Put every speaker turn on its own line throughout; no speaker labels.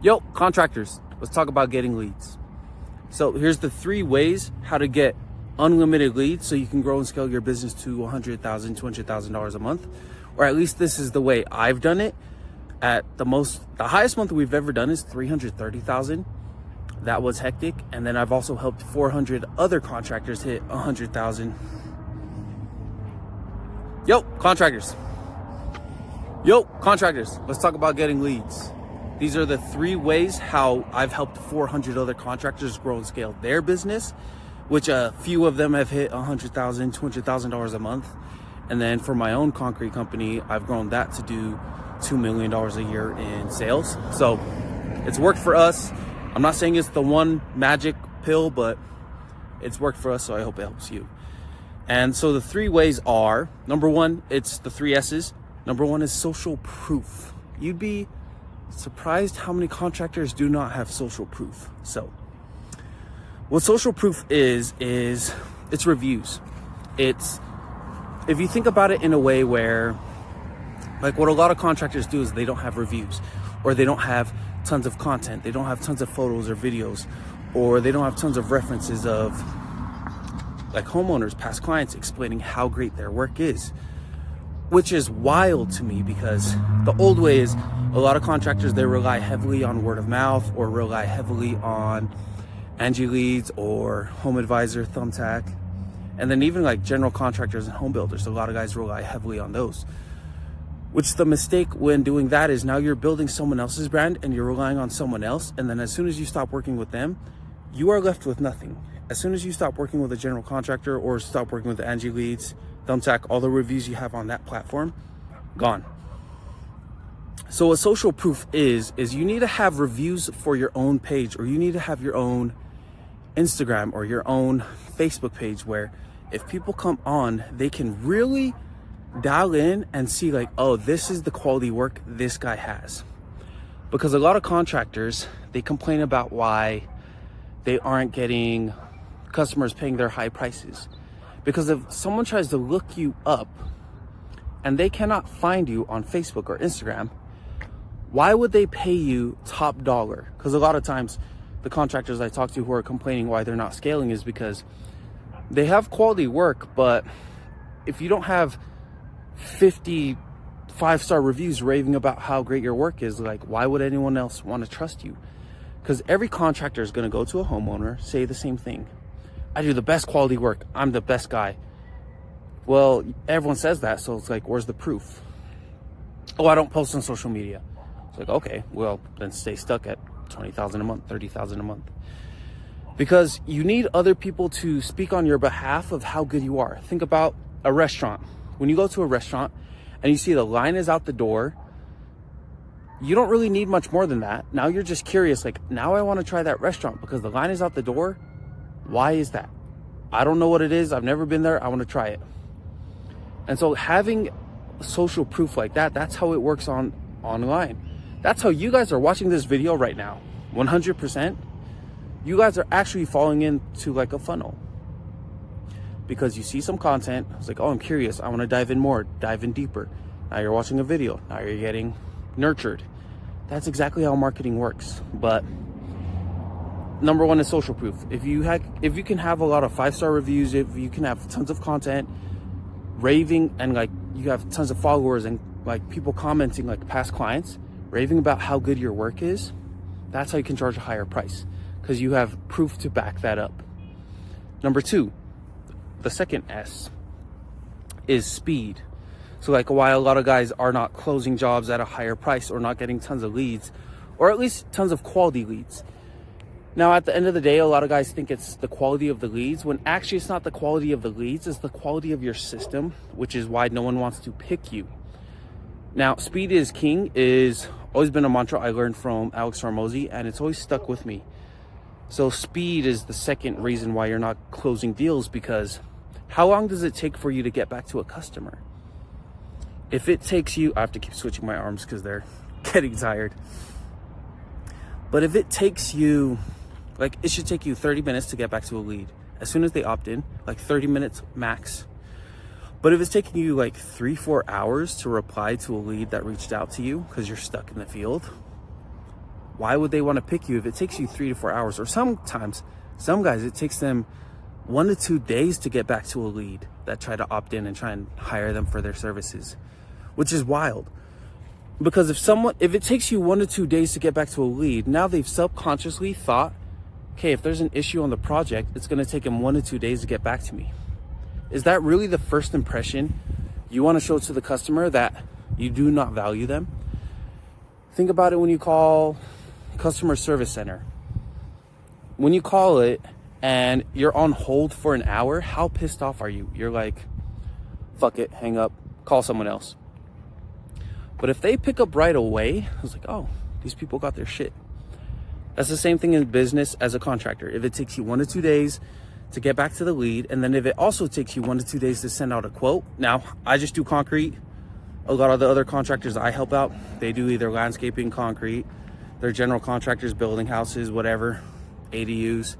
Yo, contractors, let's talk about getting leads. So here's the 3 ways how to get unlimited leads so you can grow and scale your business to $100,000, $200,000 a month. Or at least this is the way I've done it. At the highest month we've ever done is 330,000. That was hectic. And then I've also helped 400 other contractors hit 100,000. Yo, contractors, let's talk about getting leads. These are the 3 ways how I've helped 400 other contractors grow and scale their business, which a few of them have hit $100,000, $200,000 a month. And then for my own concrete company, I've grown that to do $2 million a year in sales. So it's worked for us. I'm not saying it's the one magic pill, but it's worked for us. So I hope it helps you. And so the 3 ways are, number 1, it's the 3 S's. Number 1 is social proof. You'd be surprised how many contractors do not have social proof. So what social proof is it's reviews. It's, if you think about it in a way where, like, what a lot of contractors do is they don't have reviews, or they don't have tons of content. They don't have tons of photos or videos, or they don't have tons of references of like homeowners, past clients explaining how great their work is, which is wild to me, because the old way is a lot of contractors, they rely heavily on word of mouth, or rely heavily on Angie Leads or Home Advisor, Thumbtack. And then even like general contractors and home builders, a lot of guys rely heavily on those. Which the mistake when doing that is now you're building someone else's brand and you're relying on someone else. And then as soon as you stop working with them, you are left with nothing. As soon as you stop working with a general contractor or stop working with Angie Leads, Thumbtack, all the reviews you have on that platform, gone. So what social proof is you need to have reviews for your own page, or you need to have your own Instagram or your own Facebook page, where if people come on, they can really dial in and see like, oh, this is the quality work this guy has. Because a lot of contractors, they complain about why they aren't getting customers paying their high prices. Because if someone tries to look you up and they cannot find you on Facebook or Instagram, why would they pay you top dollar? Because a lot of times the contractors I talk to who are complaining why they're not scaling is because they have quality work, but if you don't have 50 5-star reviews raving about how great your work is, like, why would anyone else want to trust you? Because every contractor is going to go to a homeowner, say the same thing. I do the best quality work. I'm the best guy. Well, everyone says that, so it's like, where's the proof? Oh, I don't post on social media. It's like, okay, well, then stay stuck at 20,000 a month, 30,000 a month. Because you need other people to speak on your behalf of how good you are. Think about a restaurant. When you go to a restaurant and you see the line is out the door, you don't really need much more than that. Now you're just curious, like, now I want to try that restaurant because the line is out the door. Why is that? I don't know what it is. I've never been there. I want to try it. And so having social proof like that, that's how it works online. That's how you guys are watching this video right now. 100%. You guys are actually falling into like a funnel. Because you see some content, it's like, oh, I'm curious. I want to dive in more, dive in deeper. Now you're watching a video. Now you're getting nurtured. That's exactly how marketing works. But number 1 is social proof. If you can have a lot of 5-star reviews, if you can have tons of content raving, and like you have tons of followers and like people commenting, like past clients raving about how good your work is, that's how you can charge a higher price, because you have proof to back that up. Number 2, the second S, is speed. So like, why a lot of guys are not closing jobs at a higher price or not getting tons of leads, or at least tons of quality leads. Now, at the end of the day, a lot of guys think it's the quality of the leads, when actually it's not the quality of the leads, it's the quality of your system, which is why no one wants to pick you. Now, speed is king is always been a mantra I learned from Alex Hormozi, and it's always stuck with me. So speed is the second reason why you're not closing deals, because how long does it take for you to get back to a customer? If it takes you, I have to keep switching my arms because they're getting tired. But if it takes you, like, it should take you 30 minutes to get back to a lead. As soon as they opt in, like 30 minutes max. But if it's taking you like 3-4 hours to reply to a lead that reached out to you because you're stuck in the field, Why would they want to pick you if it takes you 3 to 4 hours? Or sometimes, some guys, it takes them 1 to 2 days to get back to a lead that try to opt in and try and hire them for their services, which is wild. Because if it takes you 1 to 2 days to get back to a lead, now they've subconsciously thought, okay, if there's an issue on the project, it's going to take them 1 to 2 days to get back to me. Is that really the first impression you want to show to the customer, that you do not value them? Think about it when you call customer service center. When you call it and you're on hold for an hour, how pissed off are you? You're like, fuck it, hang up, call someone else. But if they pick up right away, I was like, oh, these people got their shit. That's the same thing in business as a contractor. If it takes you 1 to 2 days to get back to the lead, and then if it also takes you 1 to 2 days to send out a quote. Now, I just do concrete. A lot of the other contractors I help out, they do either landscaping, concrete, they're general contractors, building houses, whatever, ADUs.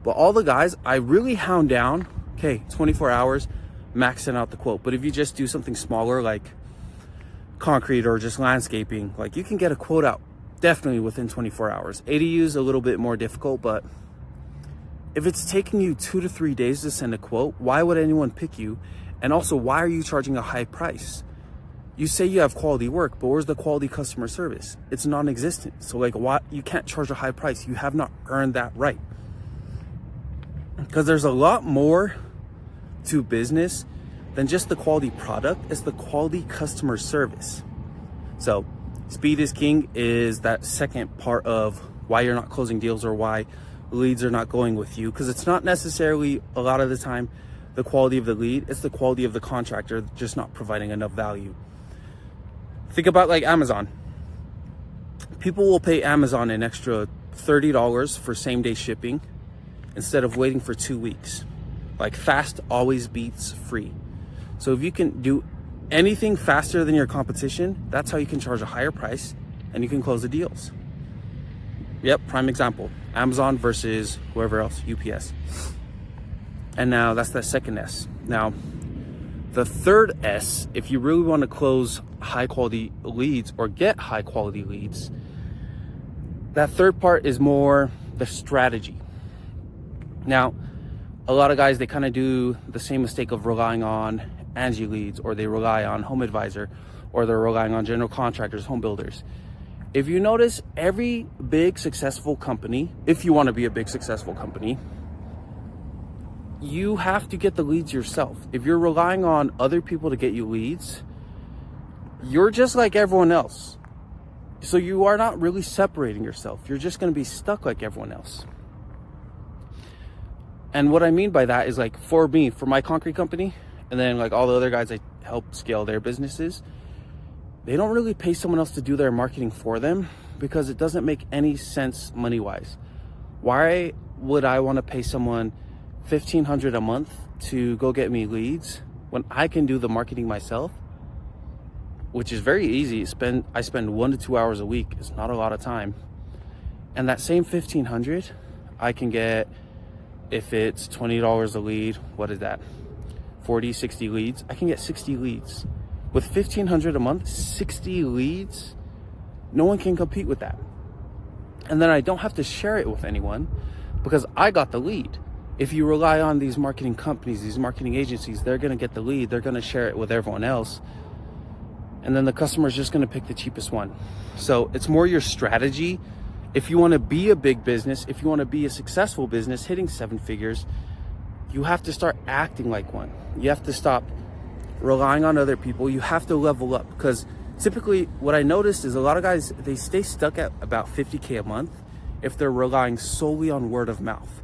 But all the guys, I really hound down, okay, 24 hours, max send out the quote. But if you just do something smaller like concrete or just landscaping, like you can get a quote out definitely within 24 hours. ADUs a little bit more difficult, but if it's taking you 2 to 3 days to send a quote, why would anyone pick you? And also, why are you charging a high price? You say you have quality work, but where's the quality customer service? It's non-existent. So like, why you can't charge a high price? You have not earned that right. Because there's a lot more to business than just the quality product. It's the quality customer service. So speed is king is that second part of why you're not closing deals or why leads are not going with you. Because it's not necessarily a lot of the time the quality of the lead, it's the quality of the contractor just not providing enough value. Think about like Amazon. People will pay Amazon an extra $30 for same day shipping instead of waiting for 2 weeks. Like, fast always beats free. So if you can do anything faster than your competition, that's how you can charge a higher price and you can close the deals. Yep, prime example. Amazon versus whoever else, UPS. And now that's the second S. Now, the third S, if you really want to close high quality leads or get high quality leads, that third part is more the strategy. Now, a lot of guys, they kind of do the same mistake of relying on Angie Leads, or they rely on Home Advisor, or they're relying on general contractors, home builders. If you notice, every big successful company, if you want to be a big successful company, you have to get the leads yourself. If you're relying on other people to get you leads, you're just like everyone else. So you are not really separating yourself. You're just going to be stuck like everyone else. And what I mean by that is, like, for me, for my concrete company, and then like all the other guys I help scale their businesses, they don't really pay someone else to do their marketing for them because it doesn't make any sense money-wise. Why would I want to pay someone $1,500 a month to go get me leads when I can do the marketing myself, which is very easy. I spend 1 to 2 hours a week. It's not a lot of time. And that same $1,500, I can get, if it's $20 a lead, what is that? 40, 60 leads. I can get 60 leads. With $1,500 a month, 60 leads, no one can compete with that. And then I don't have to share it with anyone because I got the lead. If you rely on these marketing companies, these marketing agencies, they're going to get the lead. They're going to share it with everyone else. And then the customer is just going to pick the cheapest one. So it's more your strategy. If you want to be a big business, if you want to be a successful business hitting 7 figures, you have to start acting like one. You have to stop relying on other people. You have to level up, because typically what I noticed is a lot of guys, they stay stuck at about 50K a month if they're relying solely on word of mouth.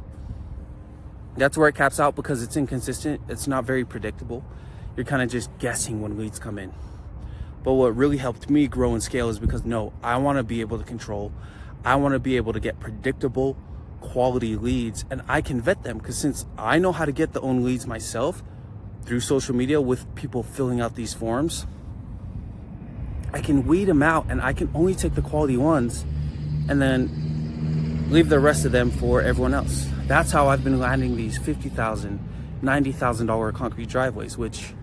That's where it caps out because it's inconsistent. It's not very predictable. You're kind of just guessing when leads come in. But what really helped me grow and scale is because, no, I want to be able to control. I want to be able to get predictable quality leads, and I can vet them, because since I know how to get the own leads myself through social media with people filling out these forms, I can weed them out and I can only take the quality ones and then leave the rest of them for everyone else. That's how I've been landing these $50,000, $90,000 concrete driveways, which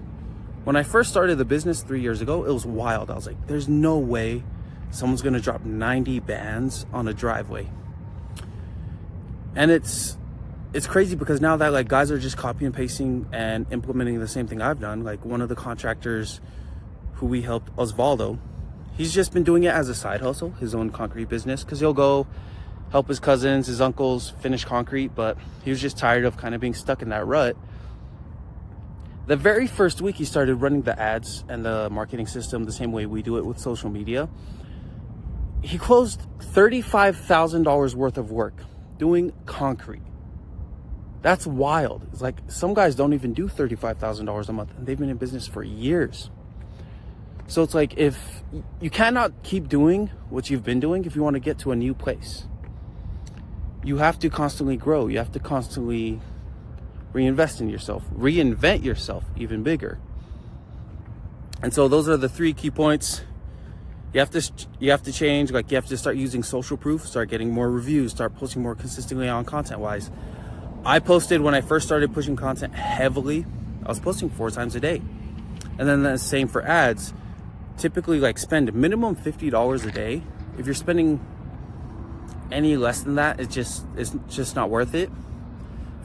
when I first started the business 3 years ago, it was wild. I was like, there's no way someone's gonna drop 90 bands on a driveway. And it's crazy because now that like guys are just copy and pasting and implementing the same thing I've done. Like one of the contractors who we helped, Osvaldo, he's just been doing it as a side hustle, his own concrete business, because he'll go help his cousins, his uncles finish concrete, but he was just tired of kind of being stuck in that rut. The very first week he started running the ads and the marketing system the same way we do it with social media. He closed $35,000 worth of work doing concrete. That's wild. It's like some guys don't even do $35,000 a month and they've been in business for years. So it's like, if you cannot keep doing what you've been doing if you want to get to a new place. You have to constantly grow. You have to constantly reinvest in yourself, reinvent yourself even bigger. And so those are the 3 key points. You have to change. Like, you have to start using social proof, start getting more reviews, start posting more consistently on content wise. I posted when I first started pushing content heavily. I was posting 4 times a day. And then the same for ads. Typically, like, spend minimum $50 a day. If you're spending any less than that, it's just not worth it.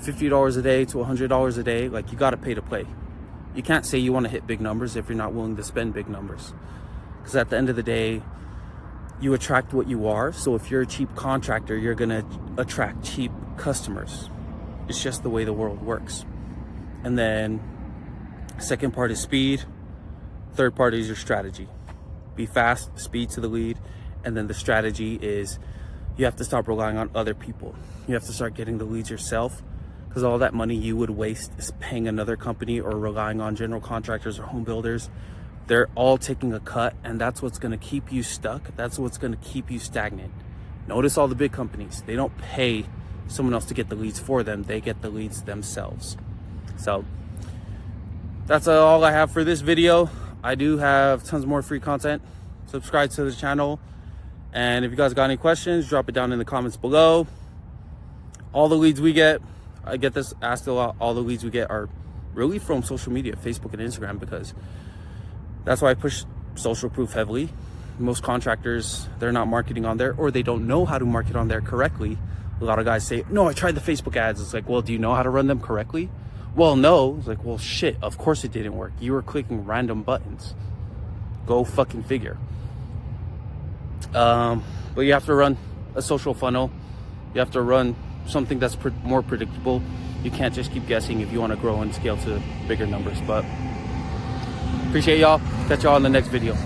$50 a day to $100 a day, like, you got to pay to play. You can't say you want to hit big numbers if you're not willing to spend big numbers, because at the end of the day, you attract what you are. So if you're a cheap contractor, you're gonna attract cheap customers. It's just the way the world works. And then second part is speed. Third part is your strategy. Be fast, speed to the lead. And then the strategy is you have to stop relying on other people. You have to start getting the leads yourself, because all that money you would waste is paying another company or relying on general contractors or home builders. They're all taking a cut, and that's what's gonna keep you stuck. That's what's gonna keep you stagnant. Notice all the big companies, they don't pay someone else to get the leads for them. They get the leads themselves. So that's all I have for this video. I do have tons more free content. Subscribe to the channel. And if you guys got any questions, drop it down in the comments below. All the leads we get, I get this asked a lot, all the leads we get are really from social media, Facebook and Instagram, because that's why I push social proof heavily. Most contractors, they're not marketing on there, or they don't know how to market on there correctly. A lot of guys say, no, I tried the Facebook ads. It's like, well, do you know how to run them correctly? Well, no. It's like, well, shit, of course it didn't work. You were clicking random buttons. Go fucking figure. But you have to run a social funnel. You have to run something that's more predictable. You can't just keep guessing if you want to grow and scale to bigger numbers. But appreciate y'all. Catch y'all in the next video.